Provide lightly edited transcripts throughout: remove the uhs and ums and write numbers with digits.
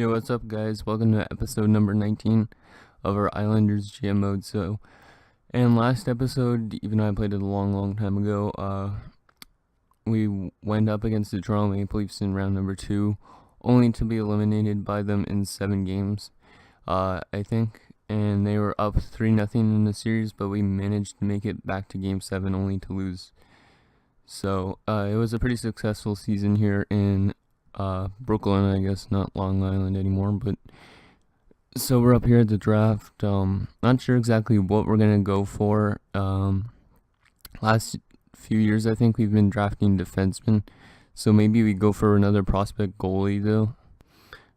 Yo, what's up, guys? Welcome to episode number 19 of our Islanders GM mode. And last episode, even though I played it a long time ago, we went up against the Toronto Maple Leafs in round number 2, only to be eliminated by them in 7 games, I think. And they were up 3-0 in the series, but we managed to make it back to Game 7, only to lose. So, it was a pretty successful season here in Brooklyn, I guess, not Long Island anymore, but so we're up here at the draft. Not sure exactly what we're gonna go for. Last few years, I think we've been drafting defensemen, so maybe we go for another prospect goalie though.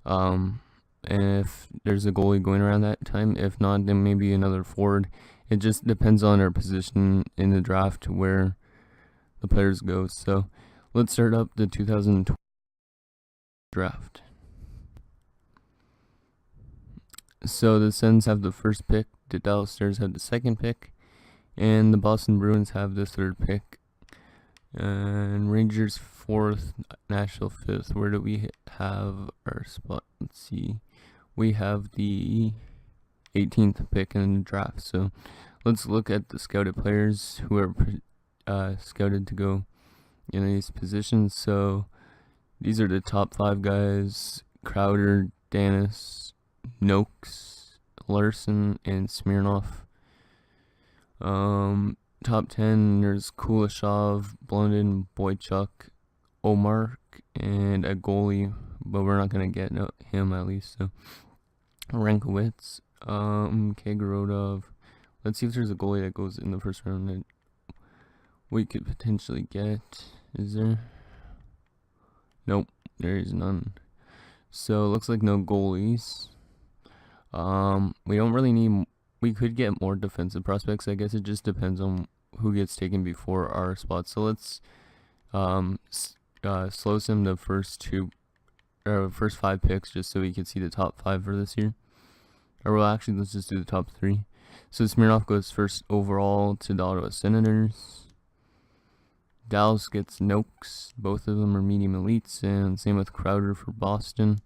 And if there's a goalie going around that time, if not, then maybe another forward. It just depends on our position in the draft where the players go. So let's start up the 2020 draft. So the Sens have the first pick, the Dallas Stars have the second pick, and the Boston Bruins have the third pick. And Rangers 4th, Nashville 5th. Where do we have our spot? Let's see. We have the 18th pick in the draft. So let's look at the scouted players who are scouted to go in these positions. So these are the top 5 guys: Crowder, Danis, Noakes, Larson, and Smirnoff. Top 10, there's Kuleshov, Blundin, Boychuk, Omark, and a goalie, but we're not going to get him at least. So Rankowitz, Kagorodov. Let's see if there's a goalie that goes in the first round that we could potentially get. Is there? Nope, there is none. So it looks like no goalies. We don't really need. We could get more defensive prospects. I guess it just depends on who gets taken before our spot. So let's slow sim the first 5 picks just so we can see the top 5 for this year. Or well, actually, let's just do the top 3. So Smirnoff goes first overall to the Ottawa Senators. Dallas gets Noakes. Both of them are medium elites, and same with Crowder for Boston.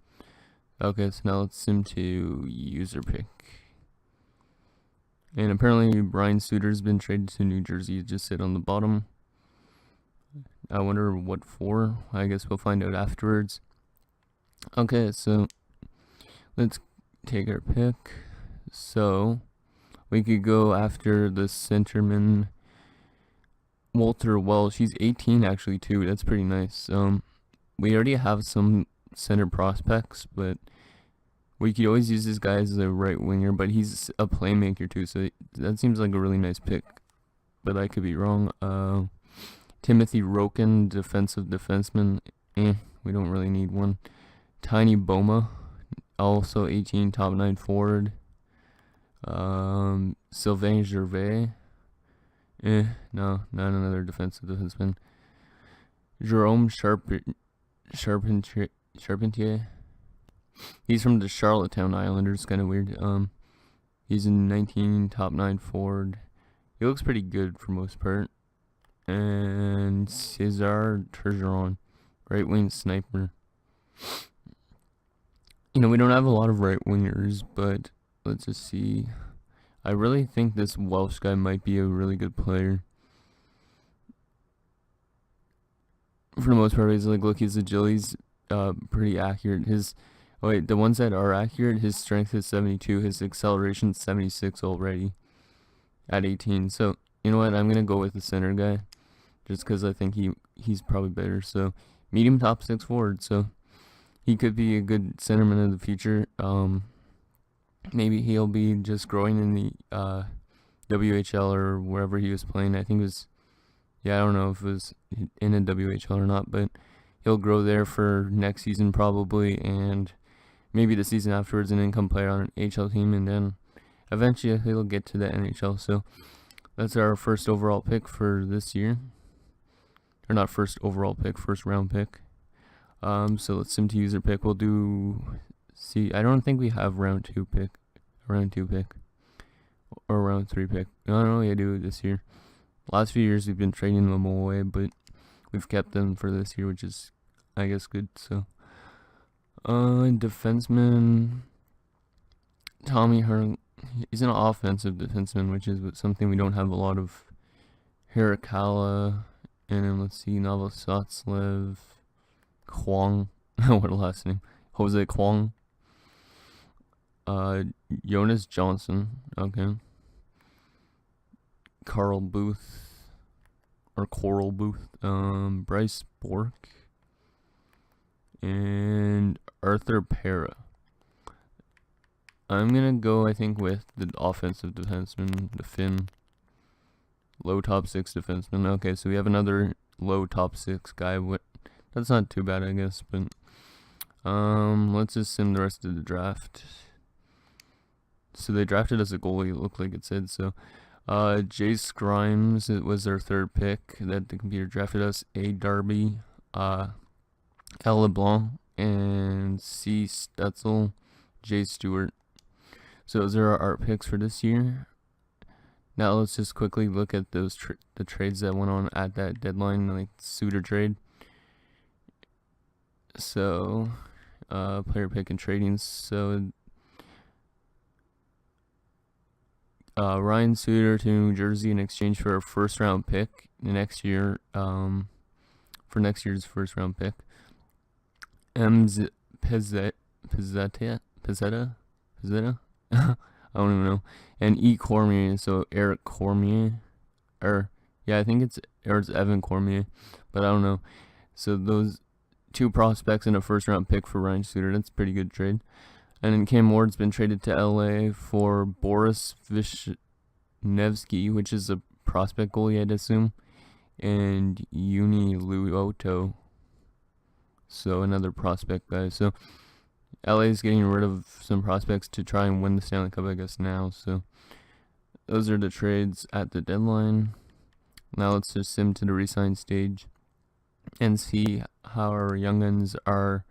Okay, so now let's sim to user pick. And apparently Brian Suter's been traded to New Jersey. He just sit on the bottom. I wonder what for. I guess we'll find out afterwards. Okay, so let's take our pick. So we could go after the centerman Walter Welsh. He's 18 actually too. That's pretty nice. We already have some center prospects, but we could always use this guy as a right winger, but he's a playmaker too, so that seems like a really nice pick, but I could be wrong. Timothy Roken, defensive defenseman. We don't really need one. Tiny Boma, also 18, top 9 forward. Sylvain Gervais. No, not another defensive defenseman. Jerome Charpentier. He's from the Charlottetown Islanders, kind of weird. He's in 19, top 9 forward. He looks pretty good for most part. And Cesar Turgeon, right wing sniper. We don't have a lot of right wingers, but let's just see. I really think this Welsh guy might be a really good player. For the most part, he's like, look, his agility's pretty accurate. The ones that are accurate, his strength is 72, his acceleration 76 already at 18. So, you know what, I'm going to go with the center guy just because I think he's probably better. So, medium top 6 forward, so he could be a good centerman of the future. Maybe he'll be just growing in the WHL or wherever he was playing. I think it was, I don't know if it was in a WHL or not, but he'll grow there for next season probably, and maybe the season afterwards, and then come play on an HL team, and then eventually he'll get to the NHL. So that's our first overall pick for this year. Or not first overall pick, first round pick. So let's sim to user pick. We'll do. I don't think we have round 2 pick, or round 3 pick. I don't know. I do this year. Last few years we've been trading them away, but we've kept them for this year, which is, I guess, good. So Defenseman Tommy Hearn. He's an offensive defenseman, which is something we don't have a lot of. Hirakawa, and then let's see, Novosatslev, Kwong. What a last name. Jose Kwong. Jonas Johnson. Okay. Carl Booth. Or Coral Booth. Bryce Bork. And Arthur Para. I'm gonna go, I think, with the offensive defenseman, the Finn. Low top 6 defenseman. Okay, so we have another low top 6 guy. That's not too bad, I guess, but let's just sim the rest of the draft. So they drafted us a goalie, it looked like it said. So Jay Scrimes, it was our third pick that the computer drafted us. A Darby, L LeBlanc, and C Stutzel, Jay Stewart. So those are our picks for this year. Now let's just quickly look at those the trades that went on at that deadline, like Suter trade. So, player pick and trading. So, Ryan Suter to New Jersey in exchange for a first round pick next year. For next year's first round pick. Pizzetta. I don't even know. And E. Cormier, so Eric Cormier. I think it's Evan Cormier, but I don't know. So those 2 prospects and a first round pick for Ryan Suter, that's a pretty good trade. And then Cam Ward's been traded to LA for Boris Vishnevsky, which is a prospect goalie, I'd assume, and Uni Luoto. So another prospect guy. So LA is getting rid of some prospects to try and win the Stanley Cup, I guess, now. So those are the trades at the deadline. Now let's just sim to the resign stage and see how our young'uns are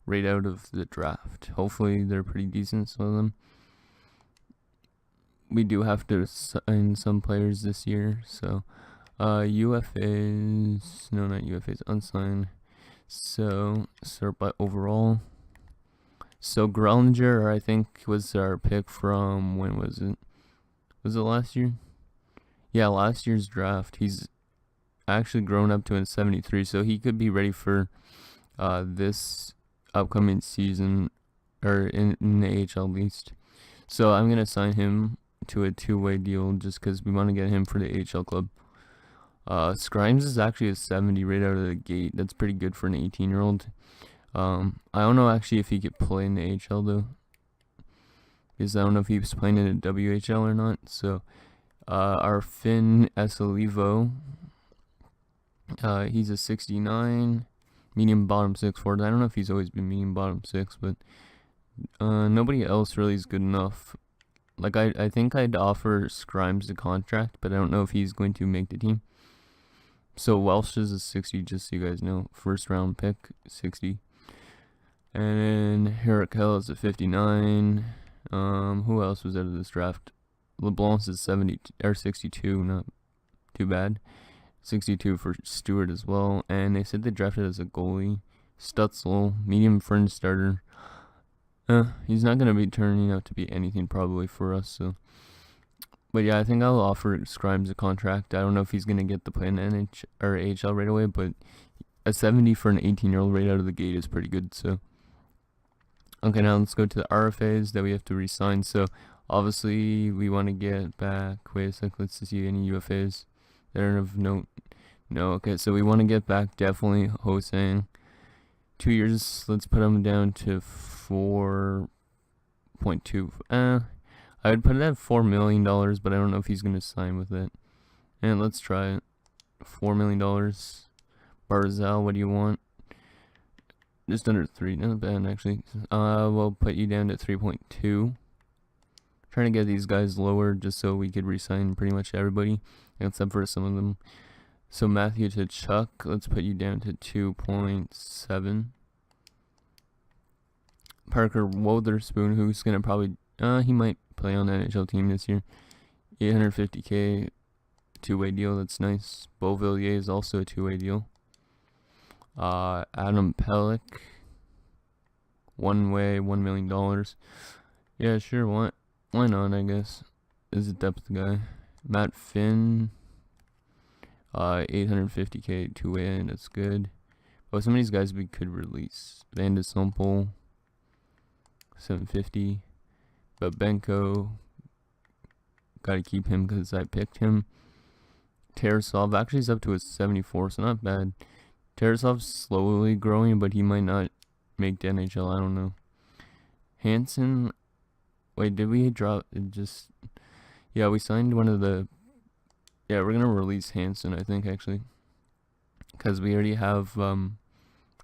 right out of the draft. Hopefully they're pretty decent, some of them. We do have to sign some players this year. So UFAs, no, not UFAs, unsigned. So start by overall. So Grellinger, I think, was our pick from, when was it? Was it last year? Yeah, last year's draft. He's actually grown up to a 73, so he could be ready for this upcoming season, or in the AHL at least. So I'm going to sign him to a 2-way deal just because we want to get him for the AHL club. Scrimes is actually a 70 right out of the gate. That's pretty good for an 18-year-old. I don't know actually if he could play in the AHL though, because I don't know if he was playing in the WHL or not. So our Finn Esolivo, he's a 69, medium bottom 6 forward. I don't know if he's always been medium bottom 6, but nobody else really is good enough. Like I think I'd offer Scrimes the contract, but I don't know if he's going to make the team. So Welsh is a 60, just so you guys know, first round pick, 60. And then Hirakawa is a 59. Who else was out of this draft? LeBlanc is 70 or 62, not too bad. 62 for Stewart as well. And they said they drafted as a goalie. Stutzel, medium fringe starter. He's not gonna be turning out to be anything probably for us. So, but yeah, I think I'll offer Scrimes a contract. I don't know if he's gonna get the play in NH or AHL right away, but a 70 for an 18-year-old right out of the gate is pretty good. So. Okay, now let's go to the RFAs that we have to re-sign. So, obviously, we want to get back... Wait a sec, let's see any UFAs that are of note. No, okay, so we want to get back definitely Hosang. 2 years, let's put him down to 4.2. I would put it at $4 million, but I don't know if he's going to sign with it. And let's try it. $4 million. Barzal, what do you want? Just under 3, not bad actually. We'll put you down to 3.2. Trying to get these guys lower just so we could resign pretty much everybody, except for some of them. So Matthew to Chuck, let's put you down to 2.7. Parker Wotherspoon, who's gonna probably, he might play on the NHL team this year. 850K, 2-way deal, that's nice. Beauvillier is also a 2-way deal. Adam Pellick, one way, $1 million. Yeah, sure. Why not? I guess is a depth guy. Matt Finn, $850K two-way. That's good. But some of these guys we could release. Van de Sompel, $750. But Benko, gotta keep him because I picked him. Tarasov actually is up to a 74, so not bad. Tarasov's slowly growing, but he might not make the NHL. I don't know. Hansen, wait, did we drop it? Just yeah, we signed one of the. Yeah, we're gonna release Hansen, I think, actually, because we already have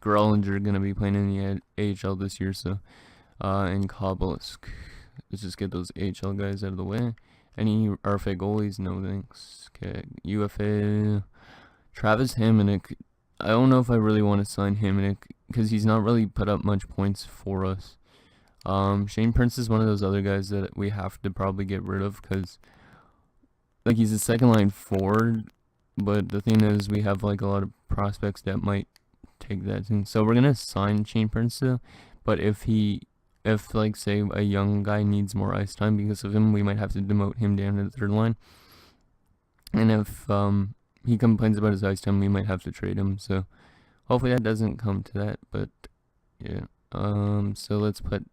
Grellinger gonna be playing in the AHL this year. So and Kobelisk. Let's just get those AHL guys out of the way. Any RFA goalies? No thanks. Okay, UFA. Travis Hamonic. I don't know if I really want to sign Hamonic because he's not really put up much points for us. Shane Prince is one of those other guys that we have to probably get rid of because, like, he's a second line forward. But the thing is, we have like a lot of prospects that might take that thing. So we're gonna sign Shane Prince though. But if like say a young guy needs more ice time because of him, we might have to demote him down to the third line. And if he complains about his ice time, we might have to trade him. So hopefully that doesn't come to that. But yeah. So let's put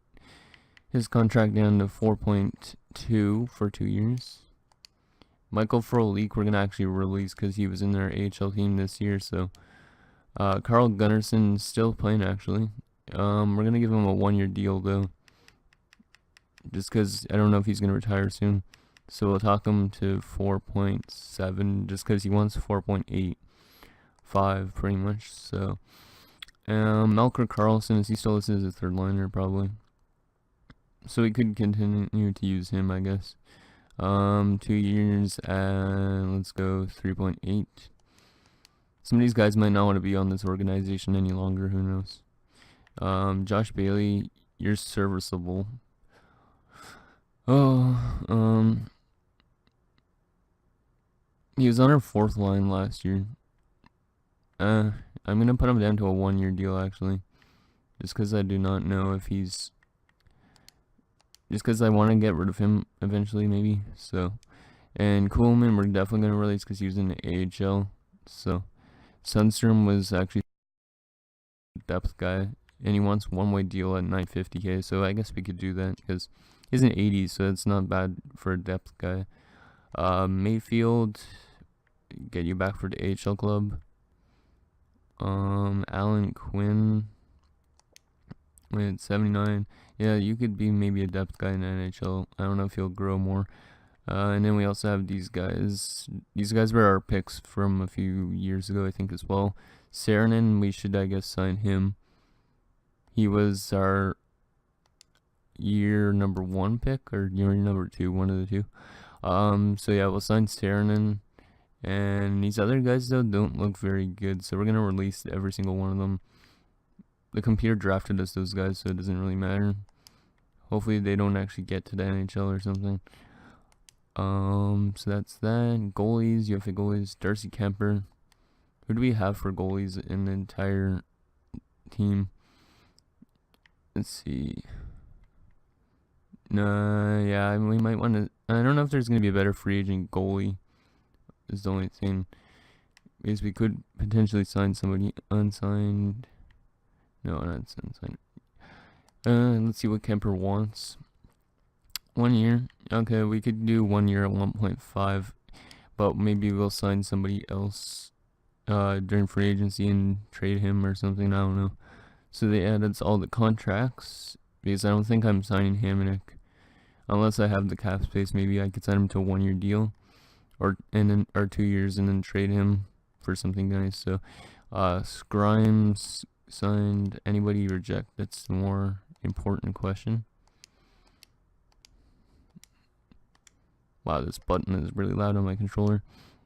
his contract down to 4.2 for 2 years. Michael Frolik we're gonna actually release because he was in their AHL team this year. So Carl Gunnarsson still playing actually. We're gonna give him a 1-year deal though, just because I don't know if he's gonna retire soon. So we'll talk him to 4.7, just because he wants 4.85 pretty much. So Melker Carlson, is he still listed as a third liner probably? So we could continue to use him, I guess. 2 years and let's go 3.8. Some of these guys might not want to be on this organization any longer. Who knows? Josh Bailey, you're serviceable. Oh, he was on our 4th line last year. I'm gonna put him down to a 1-year deal actually, just because I do not know if he's. Just because I want to get rid of him eventually, maybe. So, and Kuhlman, we're definitely gonna release because he was in the AHL. So, Sundstrom was actually a depth guy. And he wants 1-way deal at $950K, so I guess we could do that because he's an 80s, so it's not bad for a depth guy. Mayfield, get you back for the AHL club. Alan Quinn, wait, 79. Yeah, you could be maybe a depth guy in the NHL. I don't know if he'll grow more. And then we also have these guys. These guys were our picks from a few years ago, I think, as well. Saarinen, we should, I guess, sign him. He was our year number 1 pick or year number 2, one of the two. So yeah, we'll sign Saarinen. And these other guys though don't look very good, so we're gonna release every single one of them. The computer drafted us those guys, so it doesn't really matter. Hopefully they don't actually get to the NHL or something. So that's that. Goalies, UFA goalies, Darcy Kemper. Who do we have for goalies in the entire team? Let's see. Yeah, we might want to. I don't know if there's going to be a better free agent goalie. Is the only thing. Because we could potentially sign somebody unsigned. No, not unsigned. Let's see what Kemper wants. 1 year. Okay, we could do 1 year at 1.5. But maybe we'll sign somebody else during free agency and trade him or something. I don't know. So yeah, that's all the contracts. Because I don't think I'm signing Hamonic. Unless I have the cap space, maybe I could sign him to a 1 year deal. Or 2 years and then trade him for something nice. So Scrimes signed. Anybody reject? That's the more important question. Wow, this button is really loud on my controller.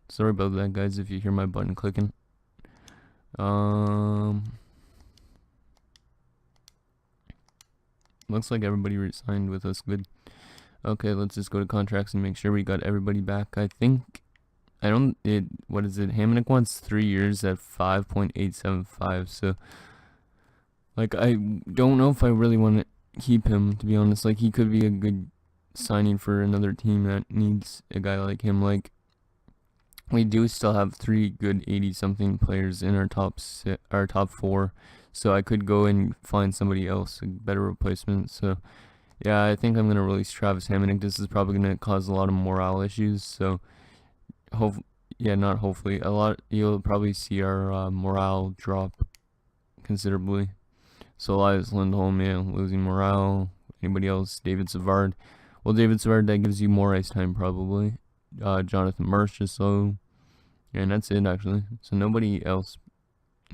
Sorry about that, guys, if you hear my button clicking. Looks like everybody resigned with us. Good. Okay, let's just go to contracts and make sure we got everybody back. I think, what is it? Hamonic wants 3 years at 5.875. So Like, I don't know if I really want to keep him, to be honest. Like, he could be a good signing for another team that needs a guy like him. Like, we do still have 3 good 80-something players in our top 4, so I could go and find somebody else, a better replacement. So, yeah, I think I'm going to release Travis Hamonic. This is probably going to cause a lot of morale issues, so not hopefully. You'll probably see our morale drop considerably. So Elias Lindholm, losing morale. Anybody else? David Savard. Well, David Savard, that gives you more ice time probably. Jonathan Marchessault. And that's it, actually. So nobody else,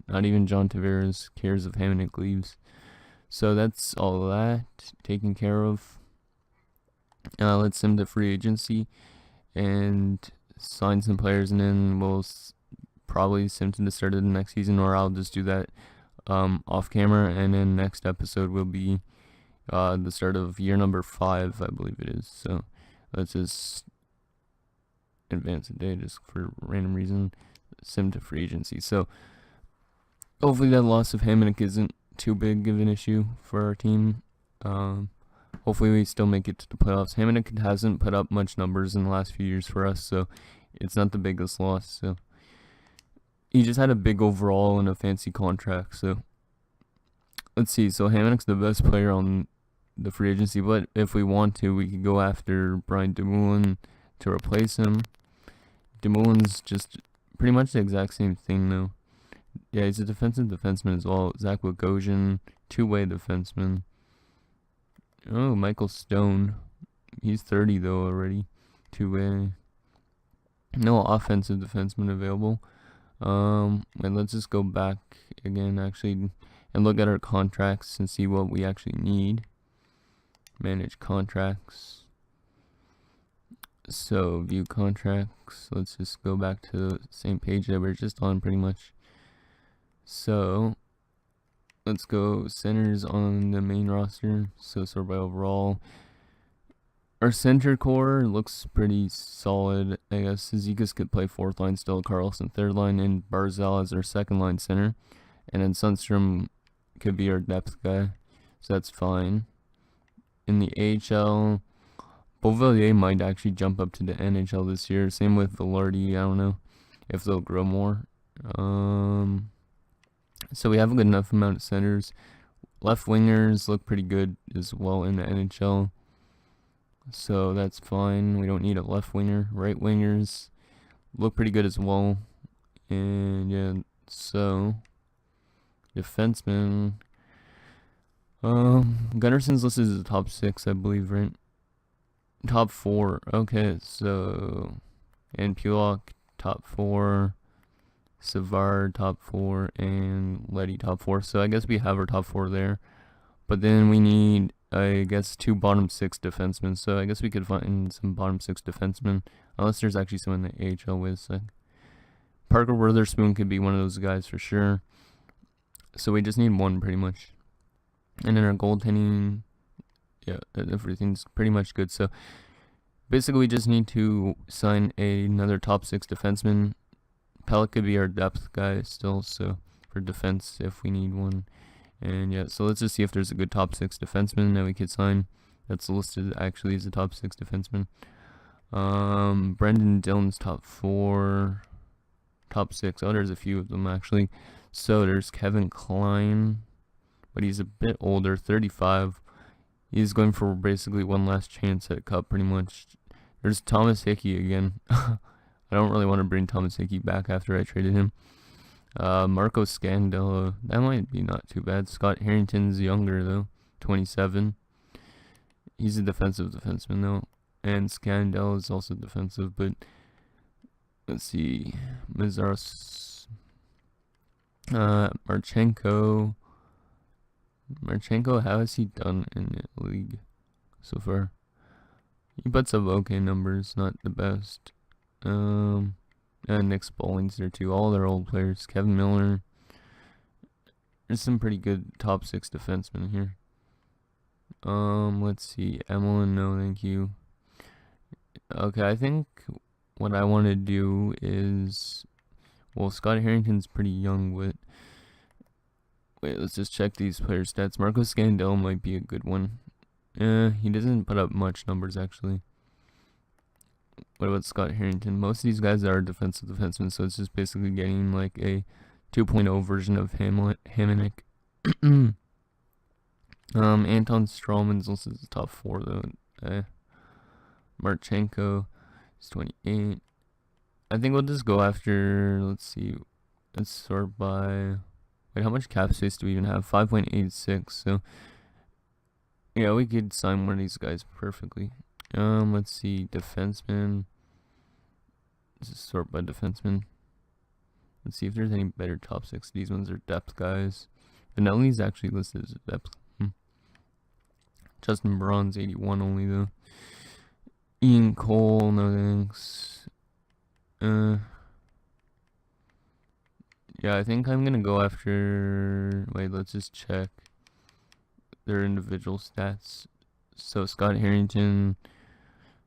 not even John Tavares, cares if Hamonic leaves. So that's all of that taken care of. Let's send to free agency and sign some players, and then we'll probably send to the start of the next season, or I'll just do that off camera, and then next episode will be the start of year number 5, I believe it is. So let's just advance a day just for random reason. Sim to free agency. So hopefully that loss of Hamonic isn't too big of an issue for our team. Hopefully we still make it to the playoffs. Hamonic hasn't put up much numbers in the last few years for us, so it's not the biggest loss. So he just had a big overall and a fancy contract. So let's see. So Hamonic's the best player on the free agency, but if we want to, we could go after Brian Dumoulin to replace him. Dumoulin's just pretty much the exact same thing, though. Yeah, he's a defensive defenseman as well. Zach Bogosian, 2-way defenseman. Oh, Michael Stone. He's 30, though, already. 2-way. No offensive defenseman available. And let's just go back again, actually, and look at our contracts and see what we actually need. Manage contracts. So, view contracts. Let's just go back to the same page that we're just on, pretty much. So, let's go centers on the main roster. So, sort by overall. Our center core looks pretty solid. I guess Zizekas could play 4th line still, Carlson 3rd line, and Barzal as our 2nd line center. And then Sundstrom could be our depth guy. So, that's fine. In the AHL, Beauvillier might actually jump up to the NHL this year. Same with Velarde. I don't know if they'll grow more. So we have a good enough amount of centers. Left wingers look pretty good as well in the NHL. So that's fine. We don't need a left winger. Right wingers look pretty good as well. And yeah, so defenseman. Gunnarson's listed as the top 6, I believe, right? Top 4. Okay, so and Pulock top 4, Savard top 4, and Leddy top 4. So I guess we have our top 4 there. But then we need, I guess, 2 bottom 6 defensemen. So I guess we could find some bottom 6 defensemen, unless there's actually someone in the AHL with. So Parker Witherspoon could be one of those guys for sure. So we just need one pretty much. And then our goaltending, yeah, everything's pretty much good. So basically we just need to sign another top 6 defenseman. Pellet could be our depth guy still, so for defense if we need one. And yeah, so let's just see if there's a good top 6 defenseman that we could sign that's listed actually as a top 6 defenseman. Brendan Dillon's top 4, top 6. Oh, there's a few of them actually. So there's Kevin Klein, but he's a bit older, 35. He's going for basically one last chance at Cup, pretty much. There's Thomas Hickey again. I don't really want to bring Thomas Hickey back after I traded him. Marco Scandella, that might be not too bad. Scott Harrington's younger, though, 27. He's a defensive defenseman, though. And Scandella is also defensive, but let's see. Mizaros, Marchenko, how has he done in the league so far? He puts up okay numbers, not the best. And Nick Spolling's there too. All their old players. Kevin Miller. There's some pretty good top 6 defensemen here. Let's see. Emlyn, no, thank you. Okay, I think what I want to do is, well, Scott Harrington's pretty young, but Wait, let's just check these player stats. Marco Scandell might be a good one. He doesn't put up much numbers, actually. What about Scott Harrington? Most of these guys are defensive defensemen, so it's just basically getting like a 2.0 version of Hamonic. Anton Strawman's also the top 4, though. Marchenko is 28. I think we'll just go after, let's see, let's sort by, wait, how much cap space do we even have? 5.86, so, yeah, we could sign one of these guys perfectly. Let's see, defenseman, let's just sort by defenseman. Let's see if there's any better top 6. These ones are depth guys. Vanelli's actually listed as a depth. Justin Braun's 81 only, though. Ian Cole, no thanks. Yeah, I think I'm gonna go after, wait, let's just check their individual stats. So Scott Harrington,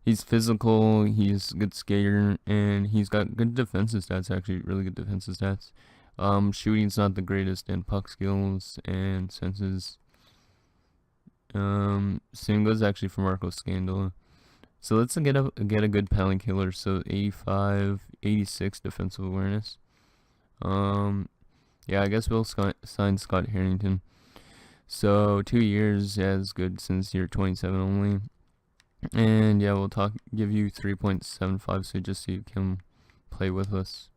he's physical, he's a good skater, and he's got good defensive stats, actually, really good defensive stats. Shooting's not the greatest, and puck skills and senses. Same goes actually for Marco Scandella. So let's get a good penalty killer. So 85, 86 defensive awareness. Yeah, I guess we'll sign Scott Harrington. So 2 years, yeah, is good since you're 27 only. And yeah, we'll give you 3.75, so just so you can play with us.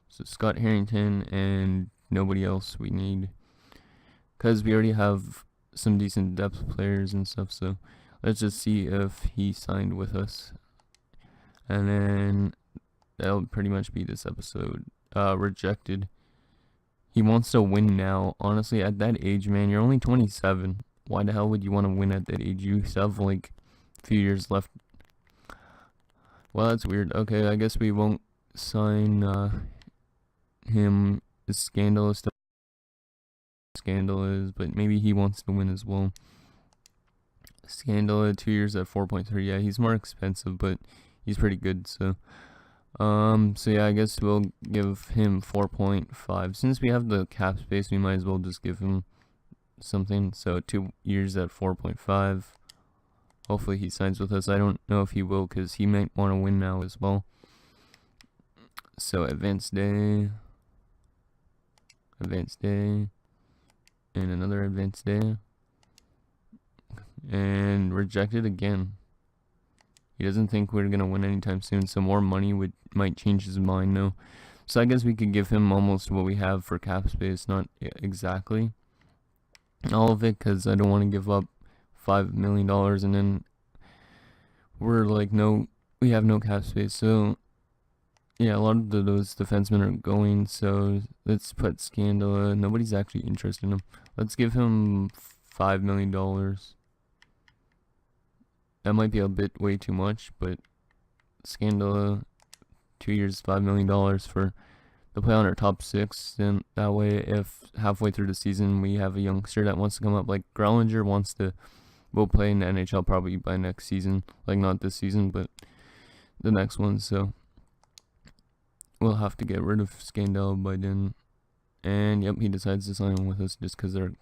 So Scott Harrington and nobody else we need, because we already have some decent depth players and stuff. So let's just see if he signed with us, and then that'll pretty much be this episode. Rejected. He wants to win now. Honestly, at that age, man, you're only 27. Why the hell would you want to win at that age? You still have like a few years left. Well, that's weird. Okay, I guess we won't sign him. Is Scandal is still Scandal is, but maybe he wants to win as well. Scandal 2 years at 4.3. Yeah, he's more expensive, but he's pretty good. So yeah, I guess we'll give him 4.5. Since we have the cap space, we might as well just give him something. So 2 years at 4.5. Hopefully he signs with us. I don't know if he will, because he might want to win now as well. So advanced day, and another advanced day, and rejected again. He doesn't think we're gonna win anytime soon, so more money might change his mind. No, so I guess we could give him almost what we have for cap space, not exactly all of it, because I don't want to give up $5 million and then we're like, we have no cap space. So yeah, a lot of those defensemen are going, so let's put Scandala. Nobody's actually interested in him. Let's give him $5 million. That might be a bit way too much, but Scandala, 2 years, $5 million for the play on our top 6. And that way, if halfway through the season we have a youngster that wants to come up, like Growlinger will play in the NHL probably by next season. Like, not this season, but the next one. So we'll have to get rid of Scandal by then. And yep, he decides to sign with us just because their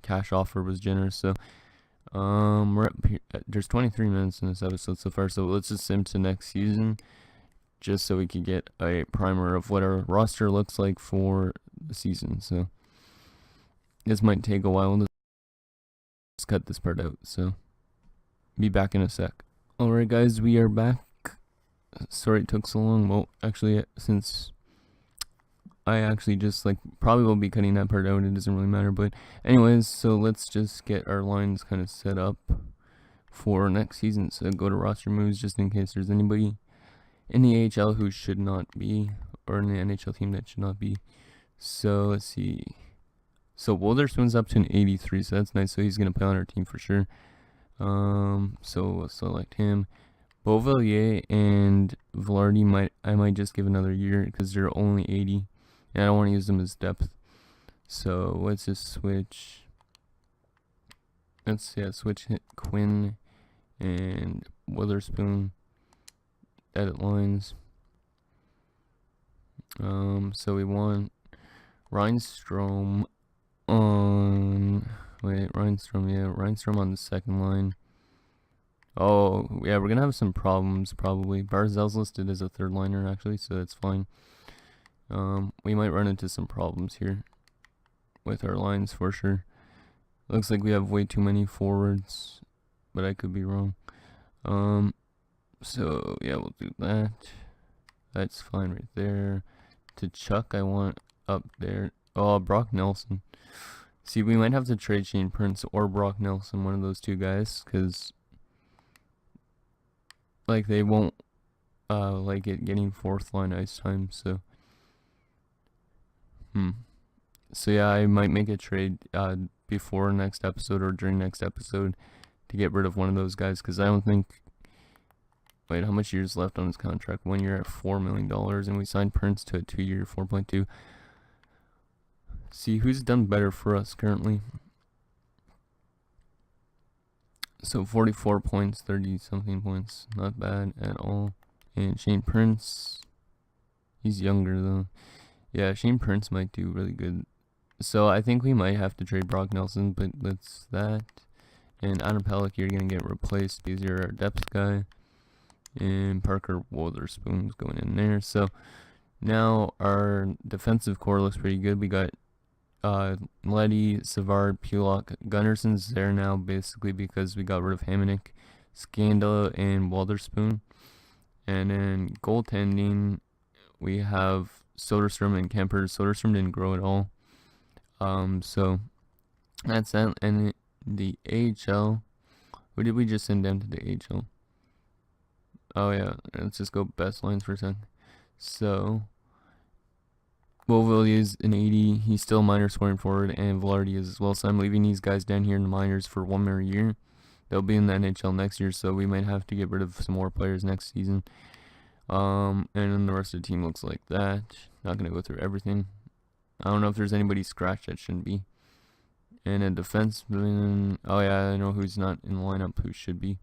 cash offer was generous. So we're up here. There's 23 minutes in this episode so far, so let's just sim to next season, just so we can get a primer of what our roster looks like for the season. So this might take a while. Let's cut this part out. So be back in a sec. Alright guys, we are back. Sorry it took so long. Well, actually, since I actually just probably will be cutting that part out, it doesn't really matter. But anyways, so let's just get our lines kind of set up for next season. So go to roster moves, just in case there's anybody in the AHL who should not be, or in the NHL team that should not be. So let's see. So Wolderson's up to an 83, so that's nice. So he's gonna play on our team for sure. So we'll select him. Beauvillier and Velarde I might just give another year, because they're only 80, and I don't want to use them as depth. So let's just switch. Switch Quinn and Witherspoon. Edit lines. So we want Reinstrom on... Wait, Reinstrom, yeah, Reinstrom on the second line. Oh, yeah, we're gonna have some problems, probably. Barzell's listed as a third liner, actually, so that's fine. We might run into some problems here with our lines, for sure. Looks like we have way too many forwards, but I could be wrong. So, yeah, we'll do that. That's fine right there. To Chuck, I want up there. Oh, Brock Nelson. See, we might have to trade Shane Prince or Brock Nelson, one of those two guys, because like they won't like it getting fourth line ice time. So so yeah, I might make a trade before next episode or during next episode to get rid of one of those guys, because I don't think... Wait, how much years left on his contract? 1 year at $4 million, and we signed Prince to a 2-year 4.2. See who's done better for us currently. So 44 points, 30 something points, not bad at all. And Shane Prince, he's younger though. Yeah, Shane Prince might do really good. So I think we might have to trade Brock Nelson, but that's that. And Adam Pellick, you're gonna get replaced because you're our depth guy. And Parker Wotherspoon's going in there. So now our defensive core looks pretty good. We got Leddy, Savard, Pulak, Gunnarson's there now basically because we got rid of Hamonic, Scandala, and Wotherspoon. And then goaltending, we have Soderstrom and Kemper. Soderstrom didn't grow at all. So that's that. And the AHL, who did we just send down to the AHL? Oh yeah, let's just go best lines for a second. So Boville is an 80. He's still minor scoring forward, and Velarde is as well. So I'm leaving these guys down here in the minors for 1 more year. They'll be in the NHL next year, so we might have to get rid of some more players next season. And then the rest of the team looks like that. Not gonna go through everything. I don't know if there's anybody scratched that shouldn't be. And a defenseman. Oh yeah, I know who's not in the lineup. Who should be?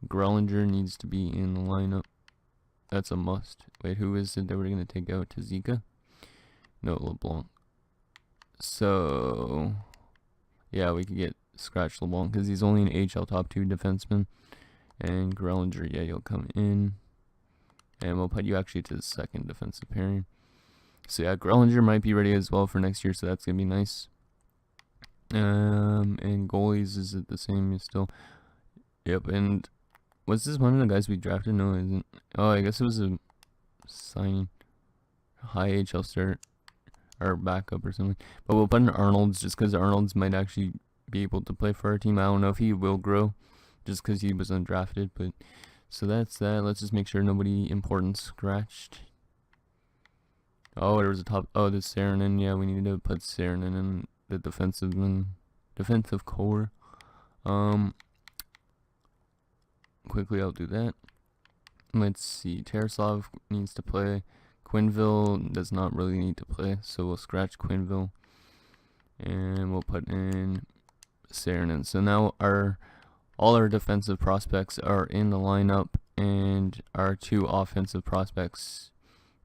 Grellinger needs to be in the lineup. That's a must. Wait, who is it that we're going to take out? Tazika? No, LeBlanc. So, yeah, we could get scratch LeBlanc because he's only an AHL top 2 defenseman. And Grellinger, yeah, you'll come in. And we'll put you actually to the second defensive pairing. So, yeah, Grellinger might be ready as well for next year, so that's going to be nice. And goalies, is it the same still? Yep, and... was this one of the guys we drafted? No, it isn't. Oh, I guess it was a signing. High HL start. Or backup or something. But we'll put in Arnold's just because Arnold's might actually be able to play for our team. I don't know if he will grow just because he was undrafted. But so that's that. Let's just make sure nobody important scratched. Oh, there was a top. Oh, this Saarinen. Yeah, we need to put Saarinen in the defensive core. Quickly, I'll do that. Let's see. Tarasov needs to play. Quinville does not really need to play, so we'll scratch Quinville. And we'll put in Saarinen. So now all our defensive prospects are in the lineup, and our 2 offensive prospects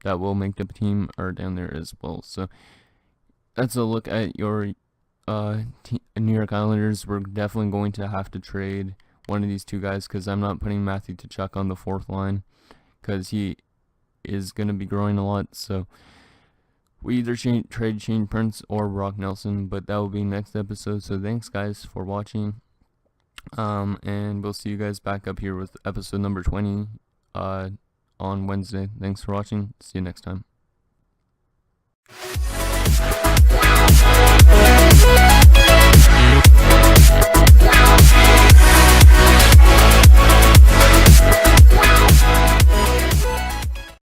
that will make the team are down there as well. So that's a look at your New York Islanders. We're definitely going to have to trade one of these 2 guys because I'm not putting Matthew Tkachuk on the 4th line because he is going to be growing a lot. So we either trade Shane Prince or Brock Nelson, but that will be next episode. So thanks guys for watching, and we'll see you guys back up here with episode number 20 on Wednesday. Thanks for watching. See you next time.